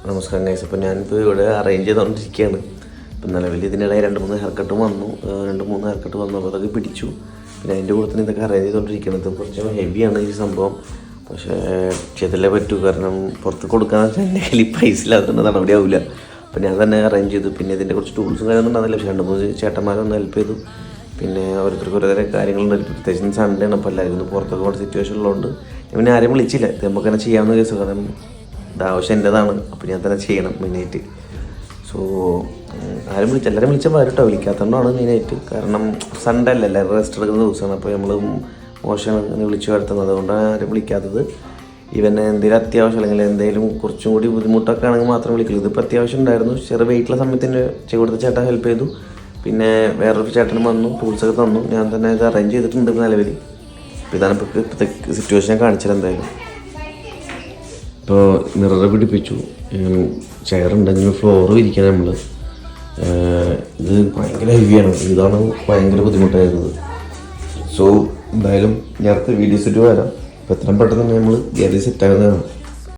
നമസ്കാരം ഗൈസ്. അപ്പോൾ ഞാനിപ്പോൾ ഇവിടെ അറേഞ്ച് ചെയ്തുകൊണ്ടിരിക്കുകയാണ്. ഇപ്പം നിലവിൽ ഇതിനിടെ രണ്ട് മൂന്ന് ഹെയർ കട്ട് വന്നു അപ്പോൾ അതൊക്കെ പിടിച്ചു. പിന്നെ അതിൻ്റെ കൂടെ തന്നെ ഇതൊക്കെ അറേഞ്ച് ചെയ്തുകൊണ്ടിരിക്കുന്നത് കുറച്ച് ഹെവിയാണ് ഈ സംഭവം. പക്ഷേ ചെയ്തല്ലേ പറ്റൂ, കാരണം പുറത്ത് കൊടുക്കാന്ന് വെച്ചാൽ എൻ്റെ കയ്യിൽ പൈസ ഇല്ലാത്തതുകൊണ്ട് നടപടി ആവില്ല. അപ്പോൾ ഞാൻ തന്നെ അറേഞ്ച് ചെയ്തു. പിന്നെ ഇതിൻ്റെ കുറച്ച് ടൂൾസും കാര്യമൊന്നും ഉണ്ടാകില്ല. പക്ഷേ 2-3 ചേട്ടന്മാരൊന്ന് ഹെൽപ്പ് ചെയ്തു. പിന്നെ ഓരോരുത്തർക്ക് ഓരോരോ കാര്യങ്ങളുണ്ട്. പ്രത്യേകിച്ച് സൺഡേ ആണ്. അപ്പോൾ എല്ലാവരും പുറത്തൊക്കെ പോകേണ്ട സിറ്റുവേഷൻ ഉള്ളതുകൊണ്ട് ഞാൻ പിന്നെ ആരെയും വിളിച്ചില്ല. ഇത് നമുക്ക് തന്നെ ചെയ്യാവുന്ന കേസ്, കാരണം ഇത് ആവശ്യം എൻ്റെതാണ്. അപ്പോൾ ഞാൻ തന്നെ ചെയ്യണം മെയിനായിട്ട്. സോ എല്ലാവരും വിളിച്ചാൽ വരട്ടോ, വിളിക്കാത്തതുകൊണ്ടാണ് മെയിനായിട്ട്. കാരണം സൺഡേ അല്ല, എല്ലാവരും റെസ്റ്റ് എടുക്കുന്ന ദിവസമാണ്. അപ്പോൾ നമ്മൾ മോശമാണ് ഇങ്ങനെ വിളിച്ചു വരുത്തുന്നത്. അതുകൊണ്ടാണ് ആരും വിളിക്കാത്തത്. ഇവന് എന്തെങ്കിലും അത്യാവശ്യം അല്ലെങ്കിൽ എന്തെങ്കിലും കുറച്ചും കൂടി ബുദ്ധിമുട്ടൊക്കെ ആണെങ്കിൽ മാത്രം വിളിക്കുള്ളൂ. ഇതിപ്പോൾ അത്യാവശ്യം ഉണ്ടായിരുന്നു. ചെറിയ വെയിറ്റുള്ള സമയത്തിന് കൊടുത്ത ചേട്ടൻ ഹെൽപ്പ് ചെയ്തു. പിന്നെ വേറൊരു ചേട്ടനും വന്നു, ടൂൾസൊക്കെ തന്നു. ഞാൻ തന്നെ ഇത് അറേഞ്ച് ചെയ്തിട്ടുണ്ട് നിലവിൽ. അപ്പോൾ ഇതാണ് ഇപ്പോഴത്തെ സിറ്റുവേഷൻ ഞാൻ കാണിച്ചത്. എന്തായാലും ഇപ്പോൾ മിറർ പിടിപ്പിച്ചു, ചെയറുണ്ടെങ്കിൽ ഫ്ലോർ വിരിക്കണം നമ്മൾ. ഇത് ഭയങ്കര ഹെവിയാണ്. ഇതാണ് ഭയങ്കര ബുദ്ധിമുട്ടായിരുന്നത്. സോ എന്തായാലും ഞാൻ അടുത്ത വീഡിയോസിട്ട് വരാം. അപ്പോൾ എത്രയും പെട്ടെന്ന് നമ്മൾ ഗതി സെറ്റാകുന്നതാണ്.